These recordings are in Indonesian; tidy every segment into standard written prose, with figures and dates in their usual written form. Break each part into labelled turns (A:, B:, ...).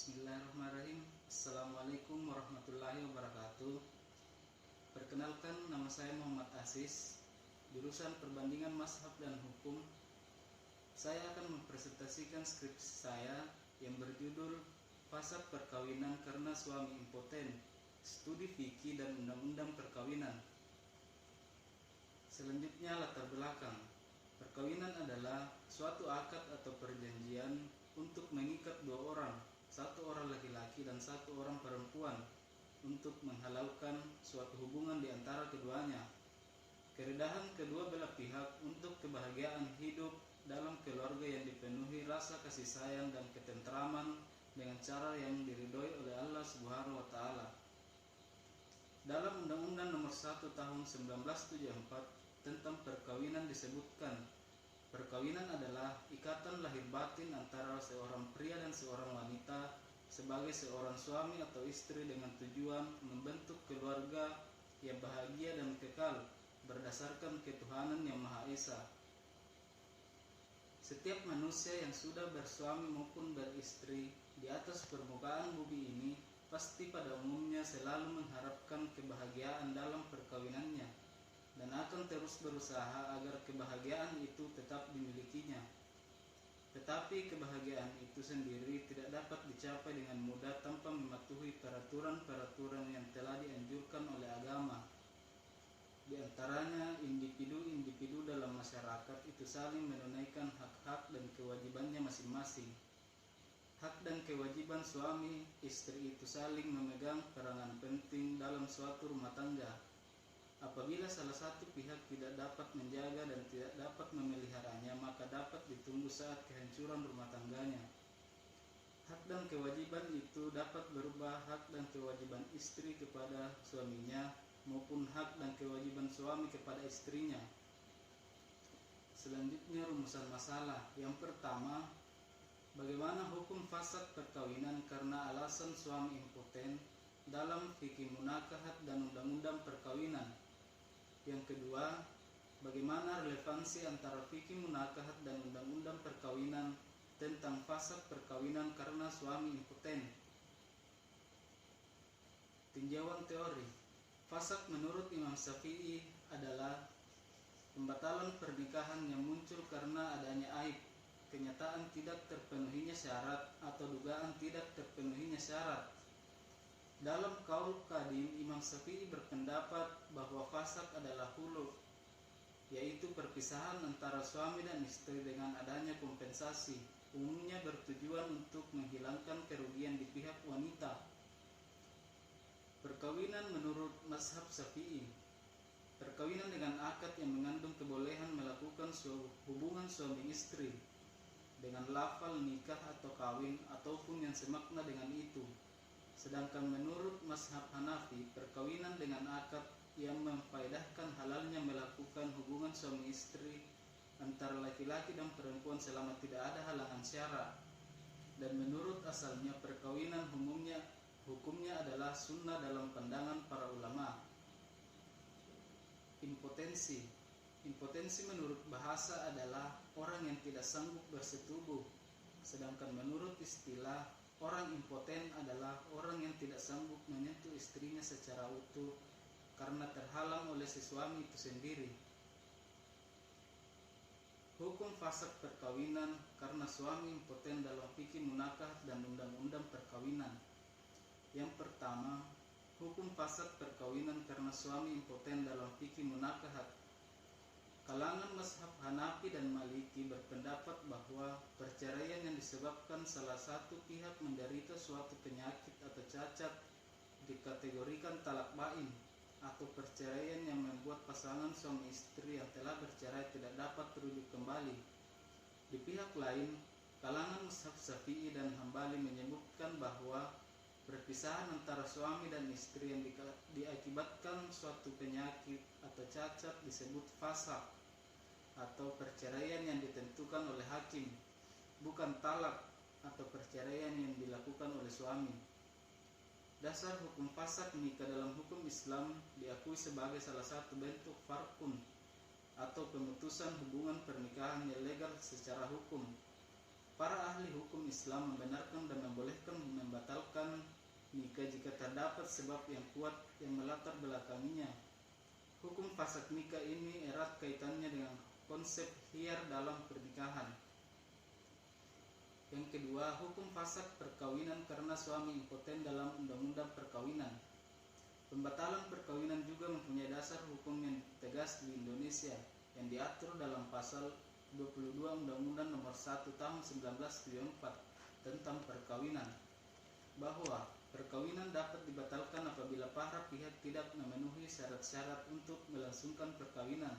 A: Bismillahirrahmanirrahim. Assalamualaikum warahmatullahi wabarakatuh. Perkenalkan, nama saya Muhammad Aziz, jurusan Perbandingan Mazhab dan Hukum. Saya akan mempresentasikan skripsi saya yang berjudul Fasad Perkawinan Karena Suami Impoten, Studi Fikih dan Undang-Undang Perkawinan. Selanjutnya, latar belakang. Perkawinan adalah suatu akad atau perjanjian untuk mengikat dua orang, satu orang laki-laki dan satu orang perempuan, untuk menghalalkan suatu hubungan di antara keduanya. Keredahan kedua belah pihak untuk kebahagiaan hidup dalam keluarga yang dipenuhi rasa kasih sayang dan ketentraman dengan cara yang diridhoi oleh Allah Subhanahu wa taala. Dalam Undang-Undang Nomor 1 Tahun 1974 tentang perkawinan disebutkan, perkawinan adalah ikatan lahir batin antara seorang pria dan seorang wanita sebagai seorang suami atau istri dengan tujuan membentuk keluarga yang bahagia dan kekal berdasarkan ketuhanan yang Maha Esa. Setiap manusia yang sudah bersuami maupun beristri di atas permukaan bumi ini pasti pada umumnya selalu mengharapkan kebahagiaan dalam perkawinannya dan akan terus berusaha agar kebahagiaan itu tetap dimilikinya. Tetapi kebahagiaan itu sendiri tidak dapat dicapai dengan mudah tanpa mematuhi peraturan-peraturan yang telah dianjurkan oleh agama. Di antaranya, individu-individu dalam masyarakat itu saling menunaikan hak-hak dan kewajibannya masing-masing. Hak dan kewajiban suami istri itu saling memegang peranan penting dalam suatu rumah tangga. Apabila salah satu pihak tidak dapat menjaga dan tidak dapat memeliharanya, maka dapat ditunggu saat kehancuran rumah tangganya. Hak dan kewajiban itu dapat berubah hak dan kewajiban istri kepada suaminya maupun hak dan kewajiban suami kepada istrinya. Selanjutnya, rumusan masalah. Yang pertama, bagaimana hukum fasad perkawinan karena alasan suami impoten dalam fikih munakahat dan undang-undang perkawinan. Yang kedua, bagaimana relevansi antara fikih munakahat dan undang-undang perkawinan tentang fasad perkawinan karena suami impoten. Tinjauan teori. Fasad menurut Imam Syafi'i adalah pembatalan pernikahan yang muncul karena adanya aib, kenyataan tidak terpenuhinya syarat, atau dugaan tidak terpenuhinya syarat. Dalam Qaul Qadim, Imam Syafi'i berpendapat bahwa fasad adalah hulu, yaitu perpisahan antara suami dan istri dengan adanya kompensasi, umumnya bertujuan untuk menghilangkan kerugian di pihak wanita. Perkawinan menurut mazhab Syafi'i. Perkawinan dengan akad yang mengandung kebolehan melakukan hubungan suami istri dengan lafal nikah atau kawin ataupun yang semakna dengan itu. Sedangkan menurut mazhab Hanafi, perkawinan dengan akad yang memfaedahkan halalnya melakukan hubungan suami istri antara laki-laki dan perempuan selama tidak ada halangan syara. Dan menurut asalnya, perkawinan hukumnya adalah sunnah dalam pandangan para ulama. Impotensi. Impotensi menurut bahasa adalah orang yang tidak sanggup bersetubuh. Sedangkan menurut istilah, orang impoten adalah orang yang tidak sanggup menyentuh istrinya secara utuh karena terhalang oleh si suami itu sendiri. Hukum fasad perkawinan karena suami impoten dalam fikih munakahat dan undang-undang perkawinan. Yang pertama, hukum fasad perkawinan karena suami impoten dalam fikih munakahat. Kalangan mazhab Hanafi dan Maliki berpendapat bahwa perceraian yang disebabkan salah satu pihak menderita suatu penyakit atau cacat dikategorikan talak bain, atau perceraian yang membuat pasangan suami istri yang telah bercerai tidak dapat rujuk kembali. Di pihak lain, kalangan mazhab Syafi'i dan Hambali menyebutkan bahwa perpisahan antara suami dan istri yang diakibatkan suatu penyakit atau cacat disebut fasad atau perceraian yang ditentukan oleh hakim, bukan talak atau perceraian yang dilakukan oleh suami. Dasar hukum fasad nikah dalam hukum Islam diakui sebagai salah satu bentuk farqun atau pemutusan hubungan pernikahan yang legal secara hukum. Para ahli hukum Islam membenarkan dan membolehkan jika terdapat sebab yang kuat yang melatar belakanginya. Hukum fasad nikah ini erat kaitannya dengan konsep khiyar dalam pernikahan. Yang kedua, hukum fasad perkawinan karena suami impoten dalam undang-undang perkawinan. Pembatalan perkawinan juga mempunyai dasar hukum yang tegas di Indonesia yang diatur dalam pasal 22 Undang-Undang Nomor 1 Tahun 1974 tentang perkawinan, bahwa perkawinan dapat dibatalkan apabila para pihak tidak memenuhi syarat-syarat untuk melangsungkan perkawinan.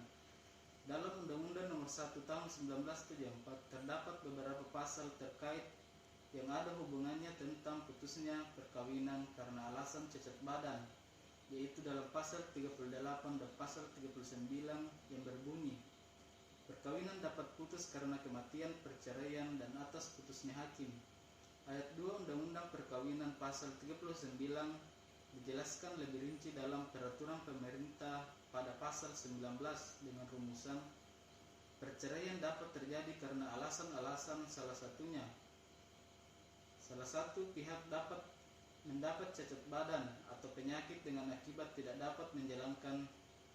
A: Dalam Undang-Undang Nomor 1 Tahun 1974 terdapat beberapa pasal terkait yang ada hubungannya tentang putusnya perkawinan karena alasan cacat badan, yaitu dalam pasal 38 dan pasal 39 yang berbunyi, perkawinan dapat putus karena kematian, perceraian, dan atas putusnya hakim. Ayat 2 Undang-Undang Perkawinan pasal 39 dijelaskan lebih rinci dalam peraturan pemerintah pada pasal 19 dengan rumusan perceraian dapat terjadi karena alasan-alasan salah satu pihak dapat mendapat cacat badan atau penyakit dengan akibat tidak dapat menjalankan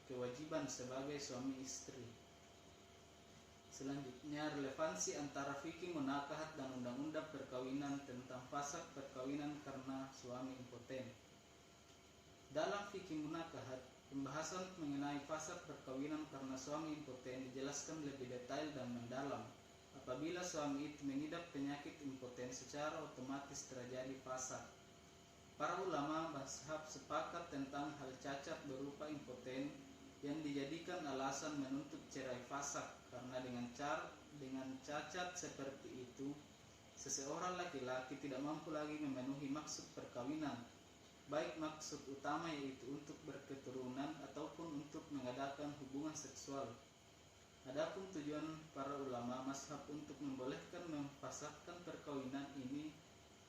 A: kewajiban sebagai suami istri. Selanjutnya, relevansi antara fikih munakahat dan undang-undang perkawinan tentang fasad perkawinan karena suami impoten. Dalam fikih munakahat, pembahasan mengenai fasad perkawinan karena suami impoten dijelaskan lebih detail dan mendalam. Apabila suami itu mengidap penyakit impoten, secara otomatis terjadi fasad. Para ulama mazhab sepakat tentang hal cacat berupa impoten yang dijadikan alasan menuntut cerai fasad, karena dengan cacat seperti itu seseorang laki-laki tidak mampu lagi memenuhi maksud perkawinan, baik maksud utama yaitu untuk berketurunan ataupun untuk mengadakan hubungan seksual. Adapun tujuan para ulama mazhab untuk membolehkan memfasadkan perkawinan ini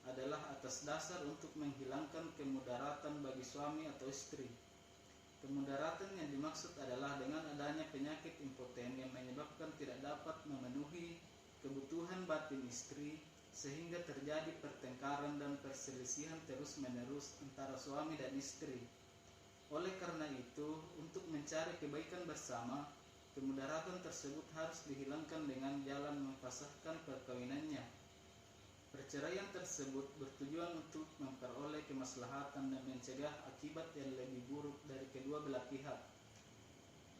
A: adalah atas dasar untuk menghilangkan kemudaratan bagi suami atau istri. Kemudaratan yang dimaksud adalah dengan adanya penyakit impoten yang menyebabkan tidak dapat memenuhi kebutuhan batin istri, sehingga terjadi pertengkaran dan perselisihan terus-menerus antara suami dan istri. Oleh karena itu, untuk mencari kebaikan bersama, kemudaratan tersebut harus dihilangkan dengan jalan memfasahkan perkawinannya. Perceraian tersebut bertujuan untuk memperoleh kemaslahatan dan mencegah akibat yang lebih buruk dari kedua belah pihak.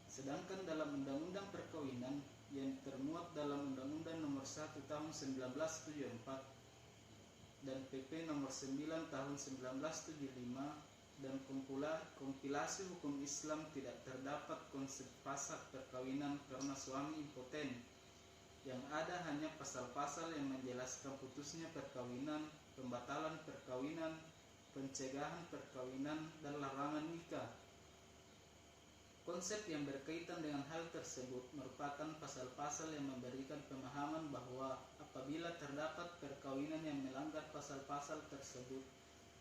A: Sedangkan dalam undang-undang perkawinan yang termuat dalam Undang-Undang Nomor 1 Tahun 1974 dan PP Nomor 9 Tahun 1975 dan kompilasi hukum Islam tidak terdapat konsep fasad perkawinan karena suami impoten. Yang ada hanya pasal-pasal yang menjelaskan putusnya perkawinan, pembatalan perkawinan, pencegahan perkawinan, dan larangan nikah. Konsep yang berkaitan dengan hal tersebut merupakan pasal-pasal yang memberikan pemahaman bahwa apabila terdapat perkawinan yang melanggar pasal-pasal tersebut,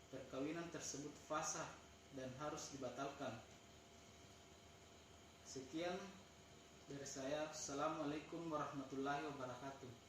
A: perkawinan tersebut fasad dan harus dibatalkan. Sekian dari saya. Assalamualaikum warahmatullahi wabarakatuh.